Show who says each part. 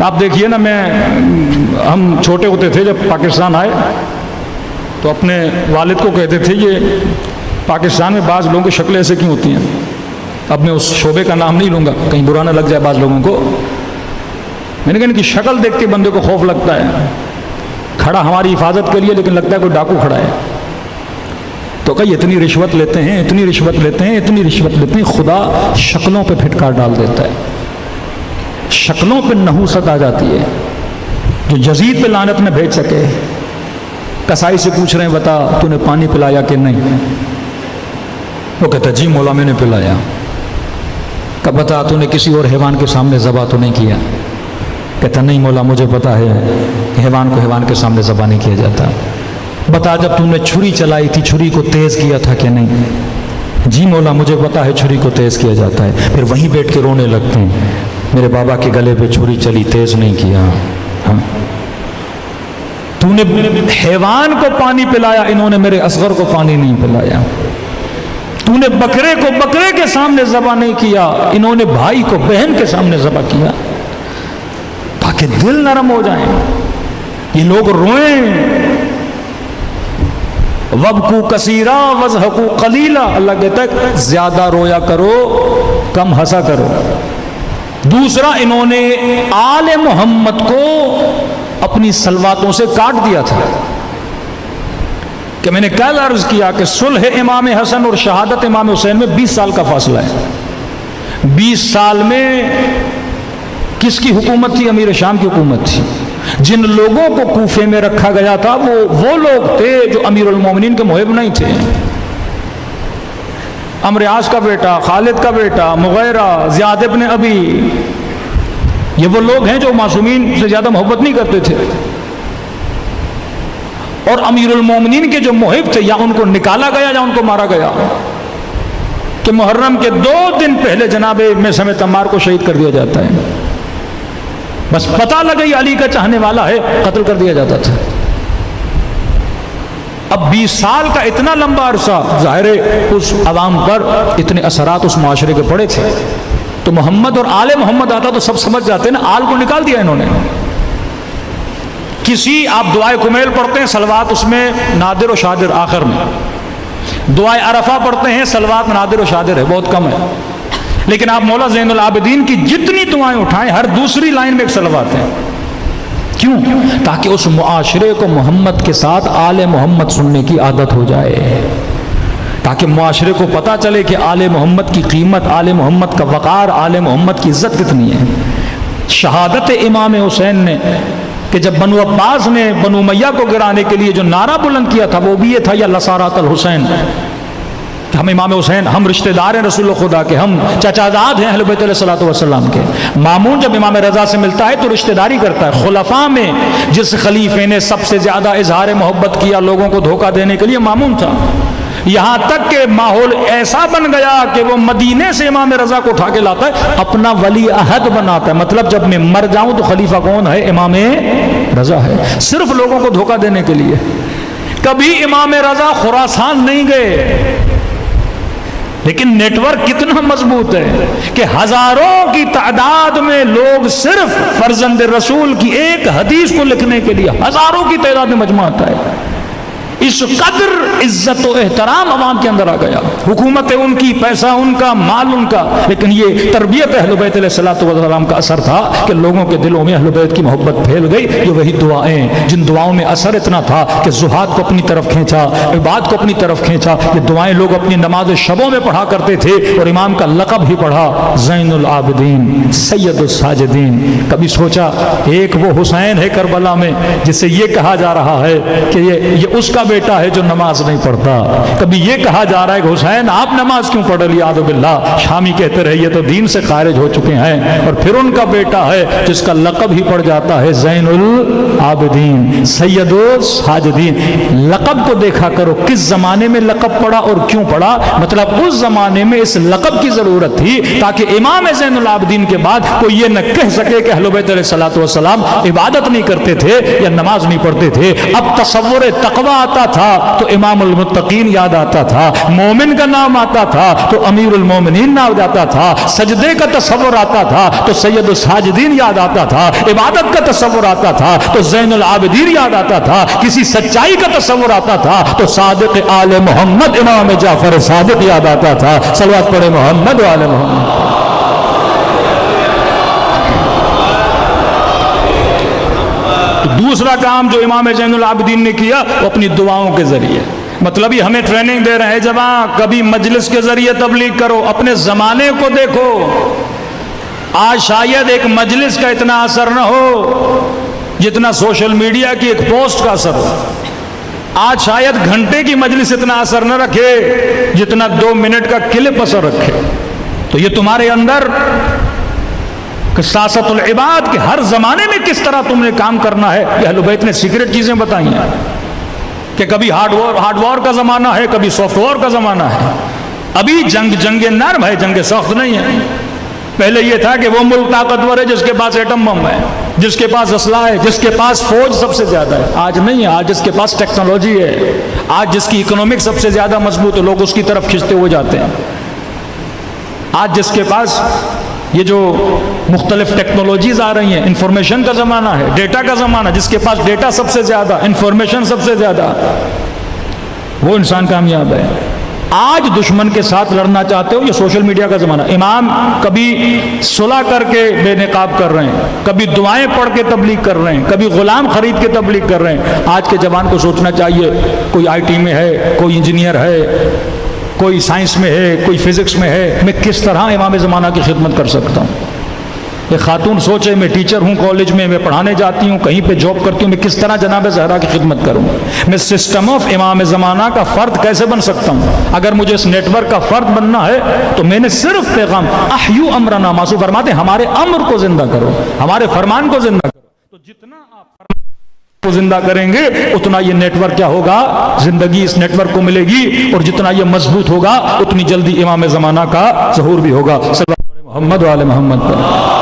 Speaker 1: آپ دیکھیے نا، ہم چھوٹے ہوتے تھے جب پاکستان آئے تو اپنے والد کو کہتے تھے یہ پاکستان میں بعض لوگوں کی شکلیں ایسے کیوں ہوتی ہیں. اب میں اس شعبے کا نام نہیں لوں گا کہیں برا نہ لگ جائے بعض لوگوں کو. میں نے کہا ان کی شکل دیکھ کے بندے کو خوف لگتا ہے. کھڑا ہماری حفاظت کے لیے لیکن لگتا ہے کوئی ڈاکو کھڑا ہے. تو کہیں اتنی رشوت لیتے ہیں، اتنی رشوت لیتے ہیں، اتنی رشوت لیتے ہیں، خدا شکلوں پہ پھٹکار ڈال دیتا ہے. شکلوں پہ نحوست آ جاتی ہے. جو یزید پہ لعنت نہ بھیج سکے، کسائی سے پوچھ رہے ہیں بتا تو نے پانی پلایا کہ نہیں؟ وہ کہتا جی مولا میں نے پلایا. کہ بتا تو نے کسی اور حیوان کے سامنے ذبح تو نہیں کیا؟ کہتا نہیں مولا مجھے پتا ہے حیوان کو حیوان کے سامنے ذبح نہیں کیا جاتا. بتا جب تم نے چھری چلائی تھی چھری کو تیز کیا تھا کہ نہیں؟ جی مولا مجھے پتا ہے چھری کو تیز کیا جاتا ہے. پھر وہیں بیٹھ کے رونے لگتے ہیں میرے بابا کے گلے پہ چھری چلی تیز نہیں کیا. ہاں تو نے حیوان کو پانی پلایا، انہوں نے میرے اصغر کو پانی نہیں پلایا. تو نے بکرے کو بکرے کے سامنے ذبح نہیں کیا، انہوں نے بھائی کو بہن کے سامنے ذبح کیا. تاکہ دل نرم ہو جائیں، یہ لوگ روئیں. وَبْكُوا كَثِيرًا وَاضْحَكُوا قَلِيلًا. اللہ کہتا ہے زیادہ رویا کرو کم ہنسا کرو. دوسرا انہوں نے آل محمد کو اپنی صلواتوں سے کاٹ دیا تھا. کہ میں نے کل عرض کیا کہ صلح امام حسن اور شہادت امام حسین میں 20 سال کا فاصلہ ہے. 20 سال میں کس کی حکومت تھی؟ امیر شام کی حکومت تھی. جن لوگوں کو کوفے میں رکھا گیا تھا وہ لوگ تھے جو امیر المومنین کے محب نہیں تھے. عمرو عاص کا بیٹا، خالد کا بیٹا، مغیرہ، زیاد ابن ابی، یہ وہ لوگ ہیں جو معصومین سے زیادہ محبت نہیں کرتے تھے. اور امیر المومنین کے جو محب تھے یا ان کو نکالا گیا یا ان کو مارا گیا. کہ محرم کے 2 دن پہلے جناب میثم تمار کو شہید کر دیا جاتا ہے. بس پتہ لگئی علی کا چاہنے والا ہے، قتل کر دیا جاتا تھا. اب 20 سال کا اتنا لمبا عرصہ، ظاہر ہے اس عوام پر اتنے اثرات اس معاشرے کے پڑے تھے. تو محمد اور آل محمد آتا تو سب سمجھ جاتے ہیں نا. آل کو نکال دیا انہوں نے. کسی آپ دعائے کمیل پڑھتے ہیں، صلوات اس میں نادر و شادر آخر میں. دعائے عرفہ پڑھتے ہیں، صلوات نادر و شادر ہے، بہت کم ہے. لیکن آپ مولا زین العابدین کی جتنی دعائیں اٹھائیں ہر دوسری لائن میں ایک صلوات ہے. کیوں؟ تاکہ اس معاشرے کو محمد کے ساتھ آل محمد سننے کی عادت ہو جائے. تاکہ معاشرے کو پتہ چلے کہ آل محمد کی قیمت، آل محمد کا وقار، آل محمد کی عزت کتنی ہے. شہادت امام حسین نے کہ جب بنو عباس نے بنو امیہ کو گرانے کے لیے جو نعرہ بلند کیا تھا وہ بھی یہ تھا یا لسارات الحسین، کہ ہم امام حسین، ہم رشتہ دار ہیں رسول خدا کے، ہم چچا زاد ہیں اہل بیت علیہ الصلوۃ والسلام کے. مامون جب امام رضا سے ملتا ہے تو رشتہ داری کرتا ہے. خلفاء میں جس خلیفے نے سب سے زیادہ اظہار محبت کیا لوگوں کو دھوکہ دینے کے لیے مامون تھا. یہاں تک کہ ماحول ایسا بن گیا کہ وہ مدینے سے امام رضا کو اٹھا کے لاتا ہے، اپنا ولی عہد بناتا ہے. مطلب جب میں مر جاؤں تو خلیفہ کون ہے؟ امام رضا ہے. صرف لوگوں کو دھوکہ دینے کے لیے. کبھی امام رضا خراسان نہیں گئے، لیکن نیٹ ورک کتنا مضبوط ہے کہ ہزاروں کی تعداد میں لوگ صرف فرزند رسول کی ایک حدیث کو لکھنے کے لیے ہزاروں کی تعداد میں مجمع آتا ہے. اس قدر عزت و احترام عوام کے اندر آ گیا. حکومت ان کی، پیسہ ان کا، مال ان کا، لیکن یہ تربیت اہل بیت علیہ الصلوۃ والسلام کا اثر تھا کہ لوگوں کے دلوں میں اہل بیت کی محبت پھیل گئی. یہ وہی دعائیں جن دعاؤں میں اثر اتنا تھا کہ زہاد کو اپنی طرف کھینچا، عباد کو اپنی طرف کھینچا. یہ دعائیں لوگ اپنی نماز شبوں میں پڑھا کرتے تھے اور امام کا لقب ہی پڑھا، زین العابدین، سید الساجدین. کبھی سوچا ایک وہ حسین ہے کربلا میں جس سے یہ کہا جا رہا ہے کہ یہ اس کا بیٹا ہے جو نماز نہیں پڑھتا. کبھی یہ کہا جا رہا ہے کہ حسین آپ نماز کیوں پڑھ رہی؟ یاد باللہ شامی کہتے رہے یہ تو دین سے خارج ہو چکے ہیں. اور پھر ان کا بیٹا ہے جس کا لقب ہی پڑ جاتا ہے زین العابدین، سید الساجدین. لقب کو دیکھا کرو کس زمانے میں لقب پڑا اور کیوں پڑا. مطلب اس زمانے میں اس لقب کی ضرورت تھی تاکہ امام زین العابدین کے بعد کوئی یہ نہ کہہ سکے کہ اہل بیت علیہ الصلوۃ والسلام عبادت نہیں کرتے تھے یا نماز نہیں پڑھتے تھے. اب تصور تقویٰ آتا تھا تو امام المتقین یاد آتا تھا، مومن کا نام آتا تھا تو امیر المومنین نام آتا تھا، سجدے کا تصور آتا تھا تو سید الساجدین یاد آتا تھا، عبادت کا تصور آتا تھا تو زین العابدین یاد آتا تھا، کسی سچائی کا تصور آتا تھا تو صادق آل محمد امام جعفر صادق یاد آتا تھا۔ صلوات پڑھے محمد و آل محمد۔ دوسرا کام جو امام زین العابدین نے کیا وہ اپنی دعاؤں کے ذریعے، مطلب یہ ہمیں ٹریننگ دے رہے ہیں جوان، کبھی مجلس کے ذریعے تبلیغ کرو، اپنے زمانے کو دیکھو۔ آج شاید ایک مجلس کا اتنا اثر نہ ہو جتنا سوشل میڈیا کی ایک پوسٹ کا اثر ہو۔ آج شاید گھنٹے کی مجلس اتنا اثر نہ رکھے جتنا 2 منٹ کا کلپ اثر رکھے۔ تو یہ تمہارے اندر سیاست العباد کے ہر زمانے میں کس طرح تم نے کام کرنا ہے، یہ اہل بیت نے سیکرٹ چیزیں بتائی ہیں کہ کبھی ہارڈ وار کا زمانہ ہے، کبھی سافٹ وار کا زمانہ ہے۔ ابھی جنگ نرم ہے، جنگ سخت نہیں ہے۔ پہلے یہ تھا کہ وہ ملک طاقتور ہے جس کے پاس ایٹم بم ہے، جس کے پاس اسلحہ ہے، جس کے پاس فوج سب سے زیادہ ہے۔ آج نہیں ہے، آج جس کے پاس ٹیکنالوجی ہے، آج جس کی اکنامک سب سے زیادہ مضبوط ہے، لوگ اس کی طرف کھنچتے ہوئے جاتے ہیں۔ آج جس کے پاس یہ جو مختلف ٹیکنالوجیز آ رہی ہیں، انفارمیشن کا زمانہ ہے، ڈیٹا کا زمانہ، جس کے پاس ڈیٹا سب سے زیادہ، انفارمیشن سب سے زیادہ، وہ انسان کامیاب ہے۔ آج دشمن کے ساتھ لڑنا چاہتے ہو، یہ سوشل میڈیا کا زمانہ۔ امام کبھی صلح کر کے بے نقاب کر رہے ہیں، کبھی دعائیں پڑھ کے تبلیغ کر رہے ہیں، کبھی غلام خرید کے تبلیغ کر رہے ہیں۔ آج کے جوان کو سوچنا چاہیے، کوئی آئی ٹی میں ہے، کوئی انجینئر ہے، کوئی سائنس میں ہے، کوئی فزکس میں ہے، میں کس طرح امام زمانہ کی خدمت کر سکتا ہوں۔ ایک خاتون سوچے، میں ٹیچر ہوں کالج میں، میں پڑھانے جاتی ہوں، کہیں پہ جاب کرتی ہوں، میں کس طرح جناب زہرا کی خدمت کروں؟ میں سسٹم آف امام زمانہ کا فرد کیسے بن سکتا ہوں؟ اگر مجھے اس نیٹ ورک کا فرد بننا ہے تو میں نے صرف پیغام احیو امرنا، ماسو فرماتے ہیں ہمارے امر کو زندہ کرو، ہمارے فرمان کو زندہ کرو۔ تو جتنا آپ کو زندہ کریں گے اتنا یہ نیٹ ورک کیا ہوگا، زندگی اس نیٹ ورک کو ملے گی، اور جتنا یہ مضبوط ہوگا اتنی جلدی امام زمانہ کا ظہور بھی ہوگا۔ صلی اللہ علیہ محمد و آل محمد۔